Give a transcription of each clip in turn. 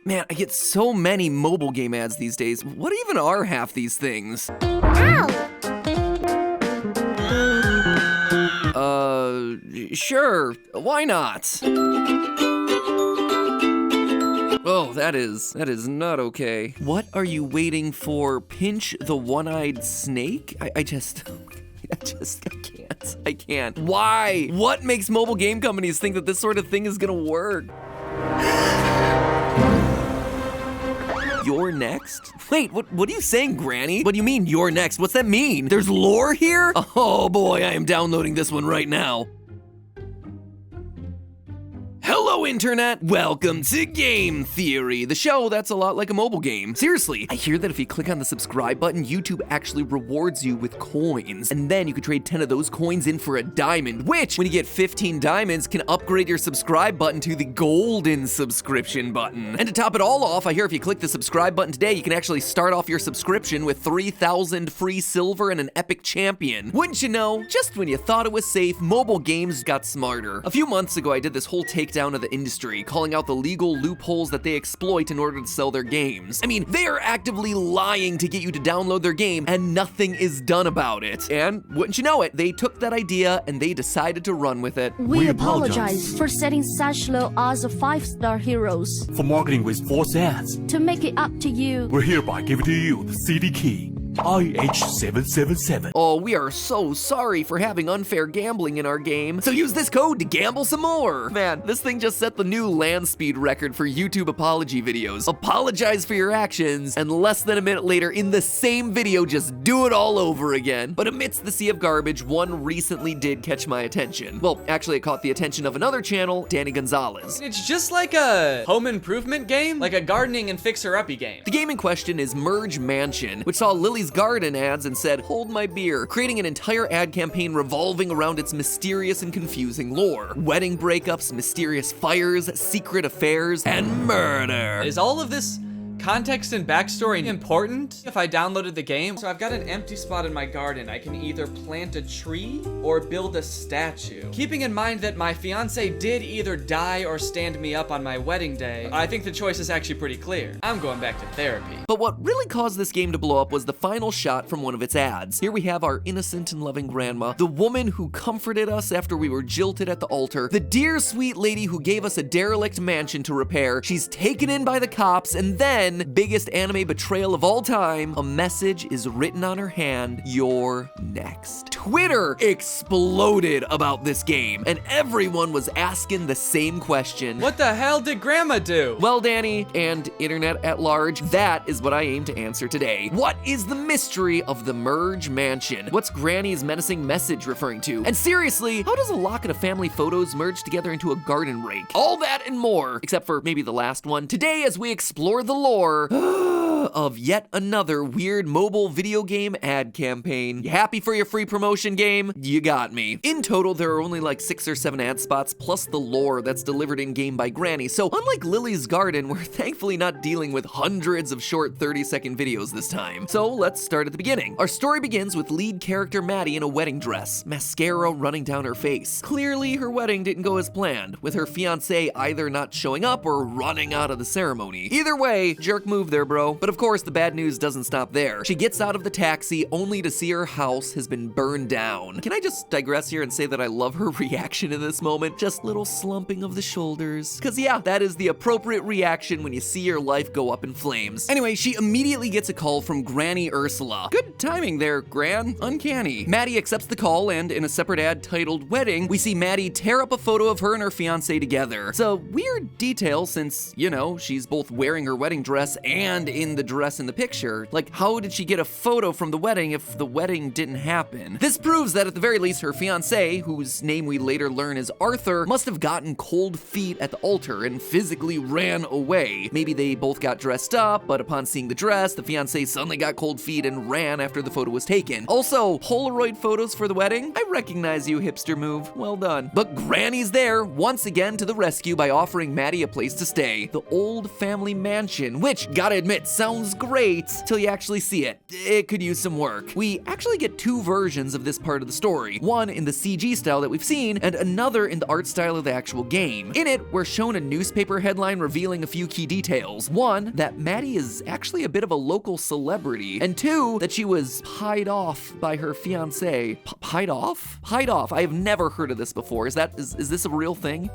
Man, I get so many mobile game ads these days. What even are half these things? Ow! Sure. Why not? Oh, that is not okay. What are you waiting for? Pinch the one-eyed snake? I can't. Why? What makes mobile game companies think that this sort of thing is gonna work? You're next? Wait, what are you saying, Granny? What do you mean, you're next? What's that mean? There's lore here? Oh boy, I am downloading this one right now. Hello, Internet! Welcome to Game Theory, the show that's a lot like a mobile game. Seriously, I hear that if you click on the subscribe button, YouTube actually rewards you with coins. And then you can trade 10 of those coins in for a diamond, which, when you get 15 diamonds, can upgrade your subscribe button to the golden subscription button. And to top it all off, I hear if you click the subscribe button today, you can actually start off your subscription with 3,000 free silver and an epic champion. Wouldn't you know, just when you thought it was safe, mobile games got smarter. A few months ago, I did this whole takedown of the industry, calling out the legal loopholes that they exploit in order to sell their games. I mean, they are actively lying to get you to download their game, and nothing is done about it. And wouldn't you know it, they took that idea and they decided to run with it. We apologize for setting such low odds of 5-star heroes. For marketing with false ads, To make it up to you, we're hereby giving to you the CD key, IH777. Oh, we are so sorry for having unfair gambling in our game. So use this code to gamble some more. Man, this thing just set the new land speed record for YouTube apology videos. Apologize for your actions, and less than a minute later in the same video, just do it all over again. But amidst the sea of garbage, one recently did catch my attention. Well, actually it caught the attention of another channel, Danny Gonzalez. It's just like a home improvement game, like a gardening and fixer-uppy game. The game in question is Merge Mansion, which saw Lily's Garden ads and said, "Hold my beer," creating an entire ad campaign revolving around its mysterious and confusing lore. Wedding breakups, mysterious fires, secret affairs, and murder. Is all of this context and backstory important if I downloaded the game? So I've got an empty spot in my garden. I can either plant a tree or build a statue. Keeping in mind that my fiance did either die or stand me up on my wedding day, I think the choice is actually pretty clear. I'm going back to therapy. But what really caused this game to blow up was the final shot from one of its ads. Here we have our innocent and loving grandma, the woman who comforted us after we were jilted at the altar, the dear sweet lady who gave us a derelict mansion to repair. She's taken in by the cops, and then, biggest anime betrayal of all time, a message is written on her hand: "You're next." Twitter exploded about this game, and everyone was asking the same question. What the hell did Grandma do? Well, Danny, and internet at large, that is what I aim to answer today. What is the mystery of the Merge Mansion? What's Granny's menacing message referring to? And seriously, how does a locket of family photos merge together into a garden rake? All that and more, except for maybe the last one, today as we explore the lore of yet another weird mobile video game ad campaign. You happy for your free promotion game? You got me. In total, there are only like 6 or 7 ad spots, plus the lore that's delivered in-game by Granny. So unlike Lily's Garden, we're thankfully not dealing with hundreds of short 30-second videos this time. So let's start at the beginning. Our story begins with lead character Maddie in a wedding dress, mascara running down her face. Clearly, her wedding didn't go as planned, with her fiancé either not showing up or running out of the ceremony. Either way, jerk move there, bro. But of course, the bad news doesn't stop there. She gets out of the taxi only to see her house has been burned down. Can I just digress here and say that I love her reaction in this moment? Just little slumping of the shoulders. Cause yeah, that is the appropriate reaction when you see your life go up in flames. Anyway, she immediately gets a call from Granny Ursula. Good timing there, Gran. Uncanny. Maddie accepts the call, and in a separate ad titled Wedding, we see Maddie tear up a photo of her and her fiancé together. It's a weird detail since, you know, she's both wearing her wedding dress and in the dress in the picture. Like, how did she get a photo from the wedding if the wedding didn't happen? This proves that at the very least her fiancé, whose name we later learn is Arthur, must have gotten cold feet at the altar and physically ran away. Maybe they both got dressed up, but upon seeing the dress, the fiancé suddenly got cold feet and ran after the photo was taken. Also, Polaroid photos for the wedding? I recognize you, hipster move. Well done. But Granny's there, once again to the rescue by offering Maddie a place to stay. The old family mansion, which, gotta admit, sounds sounds great till you actually see it. It could use some work. We actually get two versions of this part of the story. One in the CG style that we've seen, and another in the art style of the actual game. In it, we're shown a newspaper headline revealing a few key details. One, that Maddie is actually a bit of a local celebrity, and two, that she was pied off by her fiancé. Pied off? Pied off. I have never heard of this before. Is this a real thing?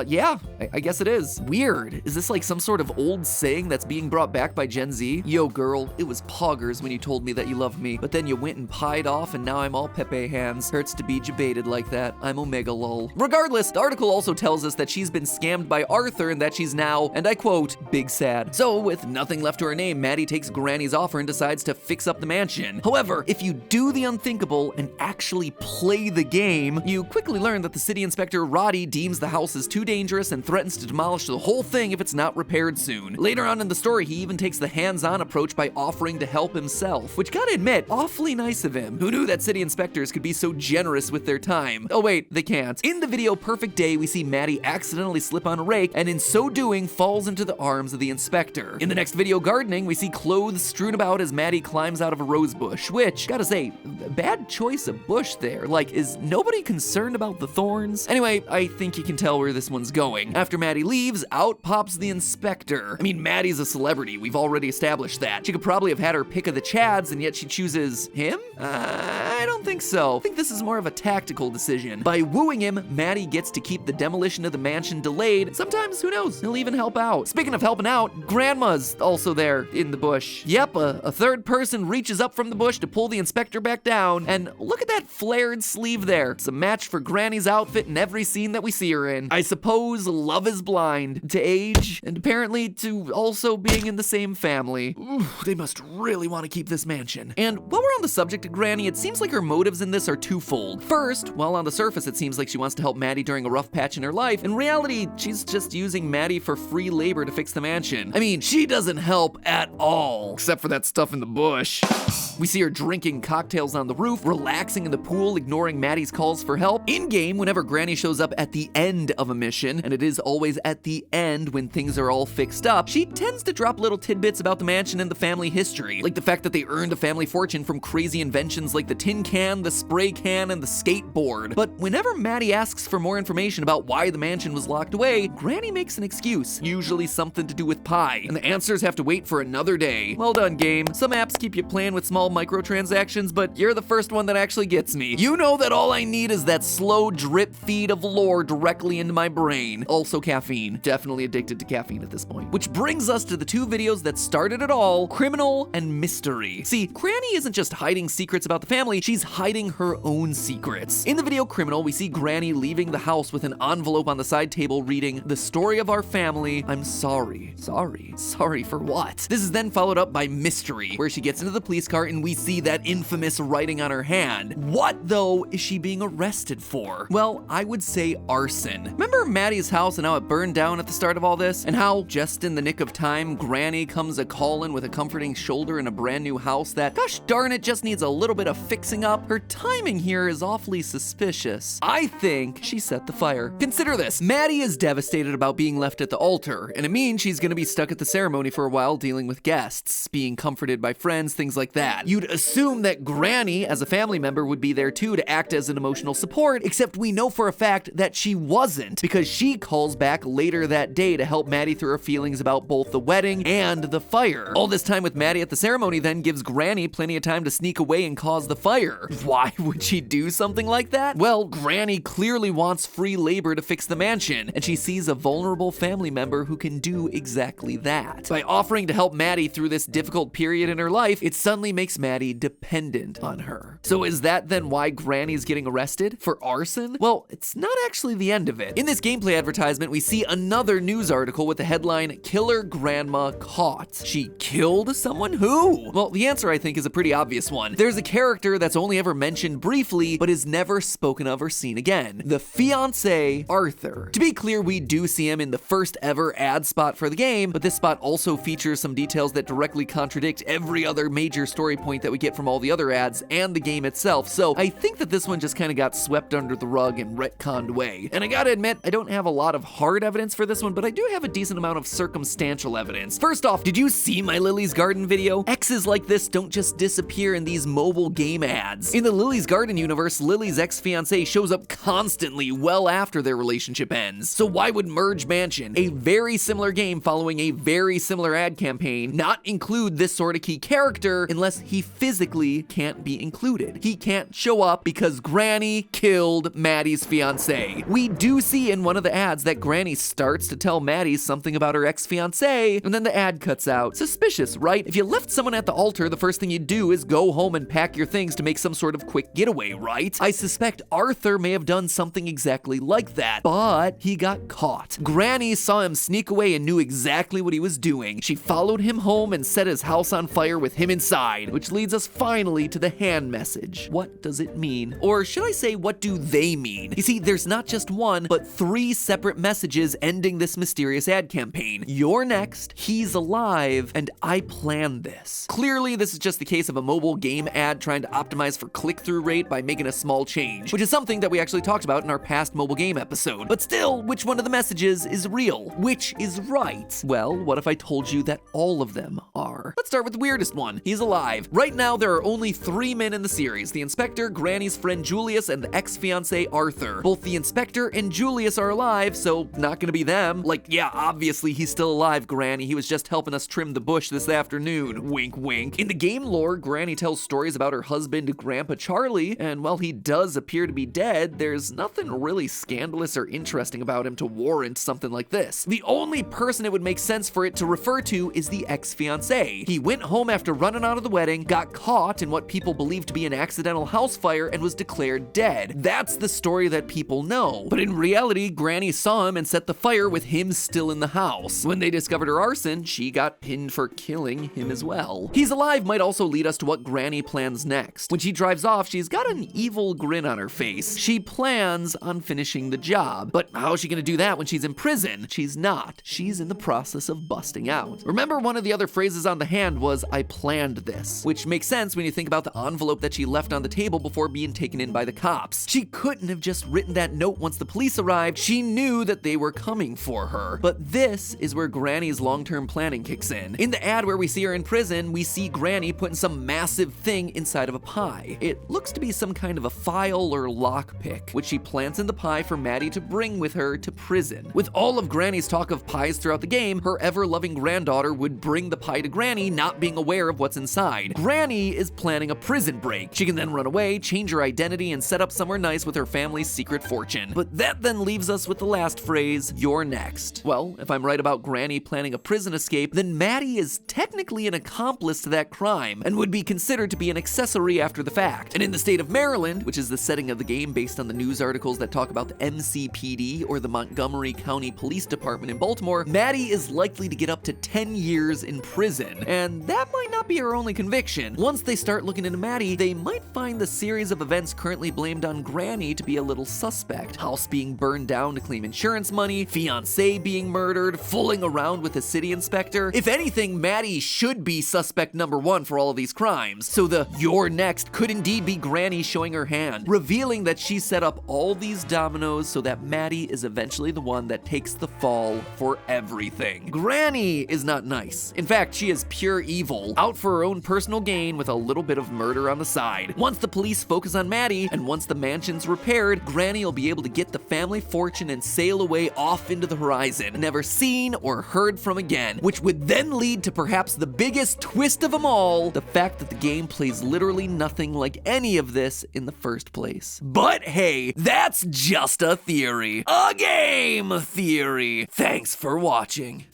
Yeah, I guess it is. Weird. Is this like some sort of old saying that's being brought back by Gen Z? Yo, girl, it was poggers when you told me that you loved me, but then you went and pied off and now I'm all Pepe hands. Hurts to be jebaited like that. I'm Omega lol. Regardless, the article also tells us that she's been scammed by Arthur and that she's now, and I quote, big sad. So with nothing left to her name, Maddie takes Granny's offer and decides to fix up the mansion. However, if you do the unthinkable and actually play the game, you quickly learn that the city inspector Roddy deems the house as too dangerous and threatens to demolish the whole thing if it's not repaired soon. Later on in the story, he even takes the hands-on approach by offering to help himself, which gotta admit, awfully nice of him. Who knew that city inspectors could be so generous with their time? Oh wait, they can't. In the video Perfect Day, we see Maddie accidentally slip on a rake, and in so doing, falls into the arms of the inspector. In the next video Gardening, we see clothes strewn about as Maddie climbs out of a rose bush, which, gotta say, bad choice of bush there. Like, is nobody concerned about the thorns? Anyway, I think you can tell where this one's going. After Maddie leaves, out pops the inspector. I mean, Maddie's a celebrity. We've already established that. She could probably have had her pick of the chads, and yet she chooses him? I don't think so. I think this is more of a tactical decision. By wooing him, Maddie gets to keep the demolition of the mansion delayed. Sometimes, who knows, he'll even help out. Speaking of helping out, Grandma's also there in the bush. Yep, a third person reaches up from the bush to pull the inspector back down, and look at that flared sleeve there. It's a match for Granny's outfit in every scene that we see her in. I suppose love is blind to age, and apparently to also being in the same family. Ooh, they must really want to keep this mansion. And while we're on the subject of Granny, it seems like her motives in this are twofold. First, while on the surface it seems like she wants to help Maddie during a rough patch in her life, in reality, she's just using Maddie for free labor to fix the mansion. I mean, she doesn't help at all, except for that stuff in the bush. We see her drinking cocktails on the roof, relaxing in the pool, ignoring Maddie's calls for help. In-game, whenever Granny shows up at the end of a mission, and it is always at the end when things are all fixed up, she tends to drop little tidbits about the mansion and the family history, like the fact that they earned a family fortune from crazy inventions like the tin can, the spray can, and the skateboard. But whenever Maddie asks for more information about why the mansion was locked away, Granny makes an excuse, usually something to do with pie, and the answers have to wait for another day. Well done, game. Some apps keep you playing with small microtransactions, but you're the first one that actually gets me. You know that all I need is that slow drip feed of lore directly into my brain. Also caffeine. Definitely addicted to caffeine at this point. Which brings us to the two videos that started it all, Criminal and Mystery. See, Granny isn't just hiding secrets about the family, she's hiding her own secrets. In the video Criminal, we see Granny leaving the house with an envelope on the side table reading, "The story of our family, I'm sorry." Sorry for what? This is then followed up by Mystery, where she gets into the police car and we see that infamous writing on her hand. What, though, is she being arrested for? Well, I would say arson. Remember Maddie's house and how it burned down at the start of all this? And how, just in the nick of time, Granny comes a-callin' with a comforting shoulder in a brand new house that, gosh darn it, just needs a little bit of fixing up? Her timing here is awfully suspicious. I think she set the fire. Consider this. Maddie is devastated about being left at the altar, and it means she's gonna be stuck at the ceremony for a while dealing with guests, being comforted by friends, things like that. You'd assume that Granny, as a family member, would be there too to act as an emotional support, except we know for a fact that she wasn't, because she calls back later that day to help Maddie through her feelings about both the wedding and the fire. All this time with Maddie at the ceremony then gives Granny plenty of time to sneak away and cause the fire. Why would she do something like that? Well, Granny clearly wants free labor to fix the mansion, and she sees a vulnerable family member who can do exactly that. By offering to help Maddie through this difficult period in her life, it suddenly makes Maddie dependent on her. So is that then why Granny's getting arrested? For arson? Well, it's not actually the end of it. In this gameplay advertisement, we see another news article with the headline, "Killer Grandma Caught." She killed someone? Who? Well, the answer I think is a pretty obvious one. There's a character that's only ever mentioned briefly, but is never spoken of or seen again. The fiancé, Arthur. To be clear, we do see him in the first ever ad spot for the game, but this spot also features some details that directly contradict every other major story point that we get from all the other ads and the game itself, so I think that this one just kind of got swept under the rug and retconned away. And I gotta admit, I don't have a lot of hard evidence for this one, but I do have a decent amount of circumstantial evidence. First off, did you see my Lily's Garden video? Exes like this don't just disappear in these mobile game ads. In the Lily's Garden universe, Lily's ex-fiancé shows up constantly well after their relationship ends. So why would Merge Mansion, a very similar game following a very similar ad campaign, not include this sort of key character unless he physically can't be included? He can't show up because Granny killed Maddie's fiancé. We do see in one of the ads that Granny starts to tell Maddie something about her ex-fiancé, and then the ad cuts out. Suspicious, right? If you left someone at the altar, the first thing you do is go home and pack your things to make some sort of quick getaway, right? I suspect Arthur may have done something exactly like that, but he got caught. Granny saw him sneak away and knew exactly what he was doing. She followed him home and set his house on fire with him inside, which leads us finally to the hand message. What does it mean? Or should I say, what do they mean? You see, there's not just one, but 3 separate messages ending this mysterious ad campaign. You're next, he's alive, and I planned this. Clearly, this is just the case of a mobile game ad trying to optimize for click-through rate by making a small change, which is something that we actually talked about in our past mobile game episode. But still, which one of the messages is real? Which is right? Well, what if I told you that all of them are? Let's start with the weirdest one. He's alive. Right now, there are only 3 men in the series: the inspector, Granny's friend Julius, and the ex-fiancé Arthur. Both the inspector and Julius are alive, so not gonna be them. Like, yeah, obviously he's still alive, Granny. He was just helping us trim the bush this afternoon. Wink, wink. In the game lore, Granny tells stories about her husband, Grandpa Charlie, and while he does appear to be dead, there's nothing really scandalous or interesting about him to warrant something like this. The only person it would make sense for it to refer to is the ex-fiancé. He went home after running out of the wedding, got caught in what people believe to be an accidental house fire, and was declared dead. That's the story that people know. But in reality, Granny saw him and set the fire with him still in the house. When they discovered her arson, she got pinned for killing him as well. He's alive might also lead us to what Granny plans next. When she drives off, she's got an evil grin on her face. She plans on finishing the job. But how is she gonna do that when she's in prison? She's not. She's in the process of busting out. Remember, one of the other phrases on the hand was, "I planned this," which makes sense when you think about the envelope that she left on the table before being taken in by the cops. She couldn't have just written that note once the police arrived. She knew that they were coming for her. But this is where Granny's long-term planning kicks in. In the ad where we see her in prison, we see Granny putting some massive thing inside of a pie. It looks to be some kind of a file or lockpick, which she plants in the pie for Maddie to bring with her to prison. With all of Granny's talk of pies throughout the game, her ever-loving granddaughter would bring the pie to Granny, not being aware of what's inside. Granny is planning a prison break. She can then run away, change her identity, and set up somewhere nice with her family's secret fortune. But that then leaves us with the last phrase, "You're next." Well, if I'm right about Granny planning a prison escape, then Maddie is technically an accomplice to that crime, and would be considered to be an accessory after the fact. And in the state of Maryland, which is the setting of the game based on the news articles that talk about the MCPD, or the Montgomery County Police Department in Baltimore, Maddie is likely to get up to 10 years in prison. And that might not be her only conviction. Once they start looking into Maddie, they might find the series of events currently blamed on Granny to be a little suspect. House being burned down to claim insurance money, fiancé being murdered, fooling around with a city inspector. If anything, Maddie should be suspect number 1 for all of these crimes. So the "you're next" could indeed be Granny showing her hand, revealing that she set up all these dominoes so that Maddie is eventually the one that takes the fall for everything. Granny is not nice. In fact, she is pure evil, out for her own personal gain with a little bit of murder on the side. Once the police focus on Maddie, and once the mansion's repaired, Granny will be able to get the family fortune and sail away off into the horizon, never seen or heard from again, which would then lead to perhaps the biggest twist of them all, the fact that the game plays literally nothing like any of this in the first place. But hey, that's just a theory. A game theory. Thanks for watching.